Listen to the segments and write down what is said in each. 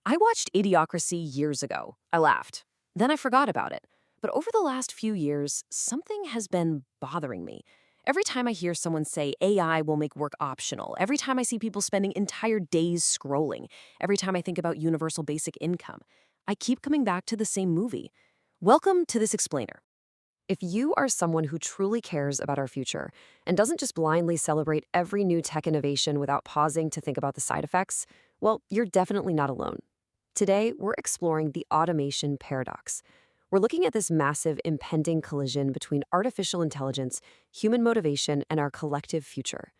I watched Idiocracy years ago. I laughed. Then I forgot about it. But over the last few years, something has been bothering me. Every time I hear someone say AI will make work optional, every time I see people spending entire days scrolling, every time I think about universal basic income, I keep coming back to the same movie. Welcome to this explainer. If you are someone who truly cares about our future and doesn't just blindly celebrate every new tech innovation without pausing to think about the side effects, well, you're definitely not alone. Today, we're exploring the automation paradox. We're looking at this massive impending collision between artificial intelligence, human motivation, and our collective future.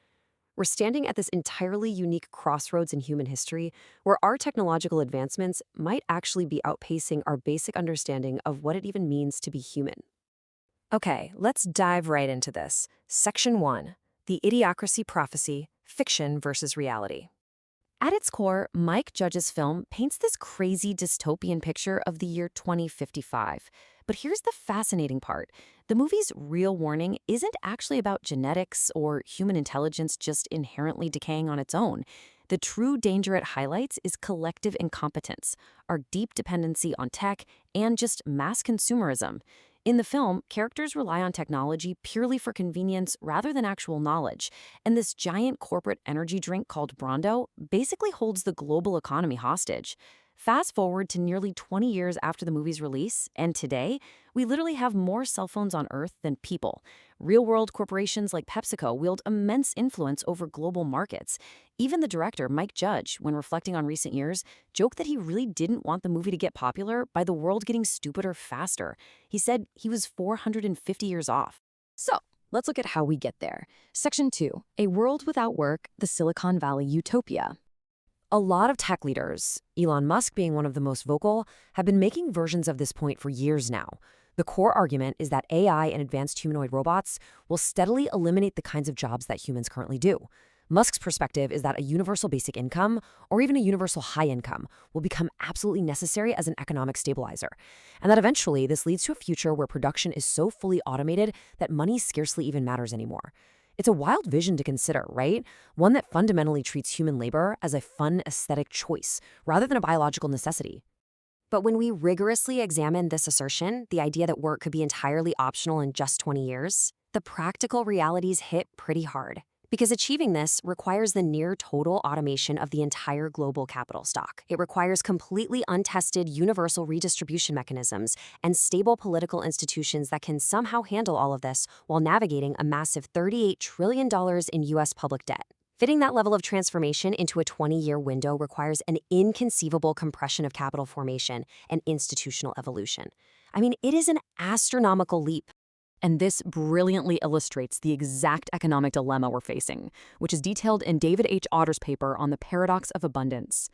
We're standing at this entirely unique crossroads in human history where our technological advancements might actually be outpacing our basic understanding of what it even means to be human. Okay, let's dive right into this. Section 1, the Idiocracy Prophecy, Fiction versus Reality. At its core, Mike Judge's film paints this crazy dystopian picture of the year 2055. But here's the fascinating part. The movie's real warning isn't actually about genetics or human intelligence just inherently decaying on its own. The true danger it highlights is collective incompetence, our deep dependency on tech, and just mass consumerism. In the film, characters rely on technology purely for convenience rather than actual knowledge, and this giant corporate energy drink called Brondo basically holds the global economy hostage. Fast forward to nearly 20 years after the movie's release, and today, we literally have more cell phones on Earth than people. Real-world corporations like PepsiCo wield immense influence over global markets. Even the director, Mike Judge, when reflecting on recent years, joked that he really didn't want the movie to get popular by the world getting stupider faster. He said he was 450 years off. So, let's look at how we get there. Section 2, A World Without Work, the Silicon Valley Utopia. A lot of tech leaders, Elon Musk being one of the most vocal, have been making versions of this point for years now. The core argument is that AI and advanced humanoid robots will steadily eliminate the kinds of jobs that humans currently do. Musk's perspective is that a universal basic income, or even a universal high income, will become absolutely necessary as an economic stabilizer, and that eventually this leads to a future where production is so fully automated that money scarcely even matters anymore. It's a wild vision to consider, right? One that fundamentally treats human labor as a fun aesthetic choice, rather than a biological necessity. But when we rigorously examine this assertion, the idea that work could be entirely optional in just 20 years, the practical realities hit pretty hard. Because achieving this requires the near total automation of the entire global capital stock. It requires completely untested universal redistribution mechanisms and stable political institutions that can somehow handle all of this while navigating a massive $38 trillion in U.S. public debt. Fitting that level of transformation into a 20-year window requires an inconceivable compression of capital formation and institutional evolution. I mean, it is an astronomical leap. And this brilliantly illustrates the exact economic dilemma we're facing, which is detailed in David H. Otter's paper on the paradox of abundance.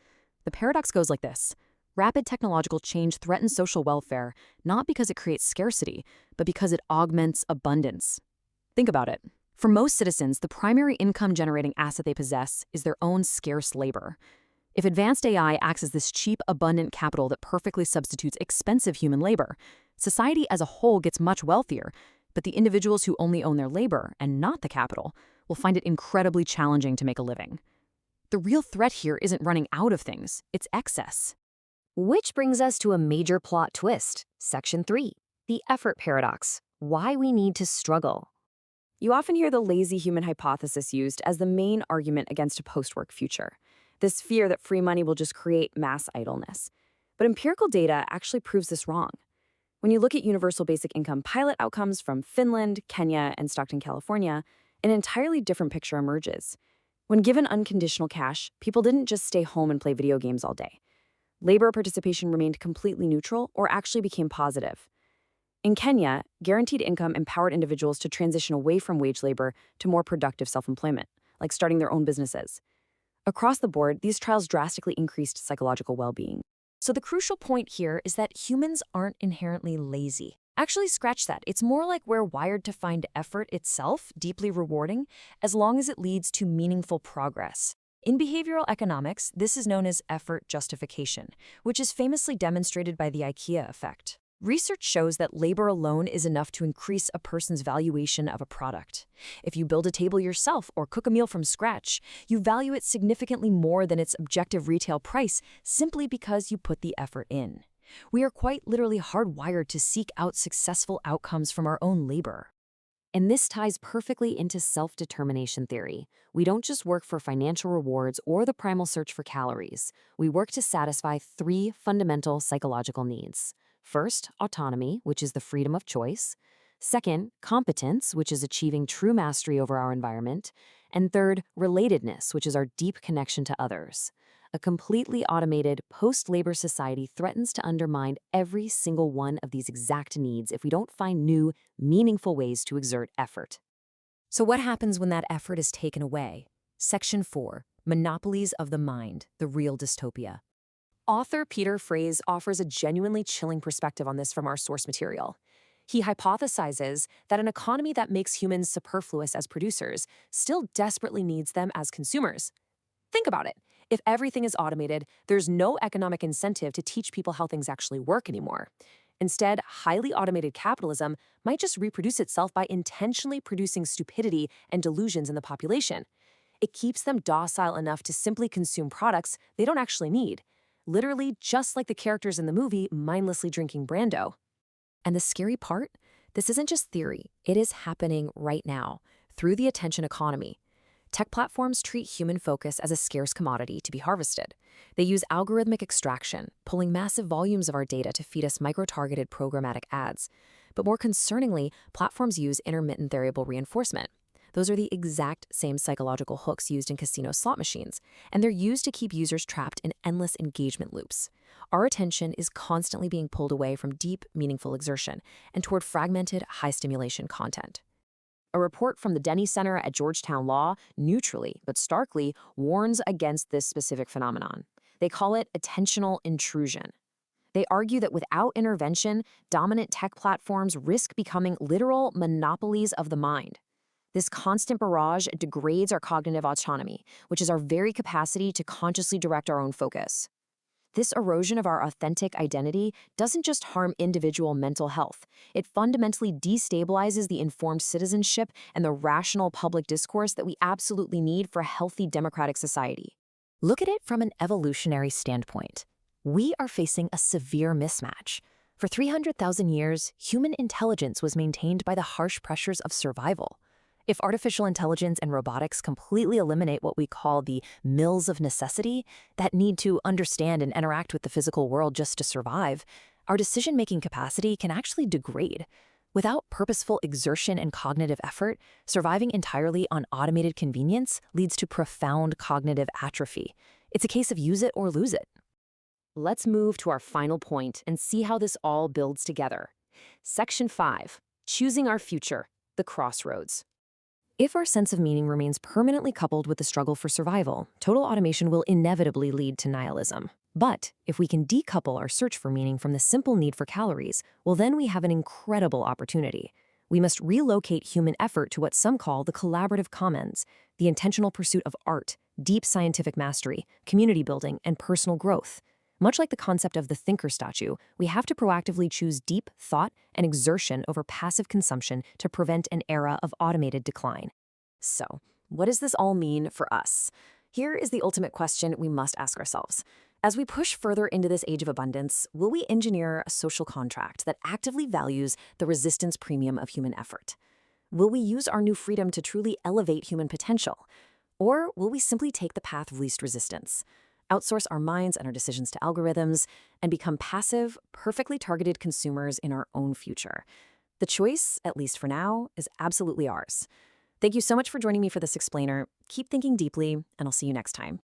The paradox goes like this. Rapid technological change threatens social welfare, not because it creates scarcity, but because it augments abundance. Think about it. For most citizens, the primary income-generating asset they possess is their own scarce labor. If advanced AI acts as this cheap, abundant capital that perfectly substitutes expensive human labor, society as a whole gets much wealthier, but the individuals who only own their labor, and not the capital, will find it incredibly challenging to make a living. The real threat here isn't running out of things, it's excess. Which brings us to a major plot twist, Section 3, the effort paradox, why we need to struggle. You often hear the lazy human hypothesis used as the main argument against a post-work future. This fear that free money will just create mass idleness. But empirical data actually proves this wrong. When you look at universal basic income pilot outcomes from Finland, Kenya, and Stockton, California, an entirely different picture emerges. When given unconditional cash, people didn't just stay home and play video games all day. Labor participation remained completely neutral or actually became positive. In Kenya, guaranteed income empowered individuals to transition away from wage labor to more productive self-employment, like starting their own businesses. Across the board, these trials drastically increased psychological well-being. So the crucial point here is that humans aren't inherently lazy. Actually, scratch that. It's more like we're wired to find effort itself deeply rewarding as long as it leads to meaningful progress. In behavioral economics, this is known as effort justification, which is famously demonstrated by the IKEA effect. Research shows that labor alone is enough to increase a person's valuation of a product. If you build a table yourself or cook a meal from scratch, you value it significantly more than its objective retail price simply because you put the effort in. We are quite literally hardwired to seek out successful outcomes from our own labor. And this ties perfectly into self-determination theory. We don't just work for financial rewards or the primal search for calories. We work to satisfy three fundamental psychological needs. First, autonomy, which is the freedom of choice. Second, competence, which is achieving true mastery over our environment. And third, relatedness, which is our deep connection to others. A completely automated, post-labor society threatens to undermine every single one of these exact needs if we don't find new, meaningful ways to exert effort. So what happens when that effort is taken away? Section 4, Monopolies of the Mind, the Real Dystopia. Author Peter Fraze offers a genuinely chilling perspective on this from our source material. He hypothesizes that an economy that makes humans superfluous as producers still desperately needs them as consumers. Think about it. If everything is automated, there's no economic incentive to teach people how things actually work anymore. Instead, highly automated capitalism might just reproduce itself by intentionally producing stupidity and delusions in the population. It keeps them docile enough to simply consume products they don't actually need, literally just like the characters in the movie mindlessly drinking Brando. And the scary part? This isn't just theory. It is happening right now, through the attention economy. Tech platforms treat human focus as a scarce commodity to be harvested. They use algorithmic extraction, pulling massive volumes of our data to feed us micro-targeted programmatic ads. But more concerningly, platforms use intermittent variable reinforcement. Those are the exact same psychological hooks used in casino slot machines, and they're used to keep users trapped in endless engagement loops. Our attention is constantly being pulled away from deep, meaningful exertion and toward fragmented, high-stimulation content. A report from the Denny Center at Georgetown Law, neutrally but starkly, warns against this specific phenomenon. They call it attentional intrusion. They argue that without intervention, dominant tech platforms risk becoming literal monopolies of the mind. This constant barrage degrades our cognitive autonomy, which is our very capacity to consciously direct our own focus. This erosion of our authentic identity doesn't just harm individual mental health. It fundamentally destabilizes the informed citizenship and the rational public discourse that we absolutely need for a healthy democratic society. Look at it from an evolutionary standpoint. We are facing a severe mismatch. For 300,000 years, human intelligence was maintained by the harsh pressures of survival. If artificial intelligence and robotics completely eliminate what we call the mills of necessity, that need to understand and interact with the physical world just to survive, our decision-making capacity can actually degrade. Without purposeful exertion and cognitive effort, surviving entirely on automated convenience leads to profound cognitive atrophy. It's a case of use it or lose it. Let's move to our final point and see how this all builds together. Section 5, Choosing Our Future, the Crossroads. If our sense of meaning remains permanently coupled with the struggle for survival, total automation will inevitably lead to nihilism. But if we can decouple our search for meaning from the simple need for calories, well, then we have an incredible opportunity. We must relocate human effort to what some call the collaborative commons, the intentional pursuit of art, deep scientific mastery, community building, and personal growth. Much like the concept of the thinker statue, we have to proactively choose deep thought and exertion over passive consumption to prevent an era of automated decline. So, what does this all mean for us? Here is the ultimate question we must ask ourselves. As we push further into this age of abundance, will we engineer a social contract that actively values the resistance premium of human effort? Will we use our new freedom to truly elevate human potential? Or will we simply take the path of least resistance? Outsource our minds and our decisions to algorithms, and become passive, perfectly targeted consumers in our own future. The choice, at least for now, is absolutely ours. Thank you so much for joining me for this explainer. Keep thinking deeply, and I'll see you next time.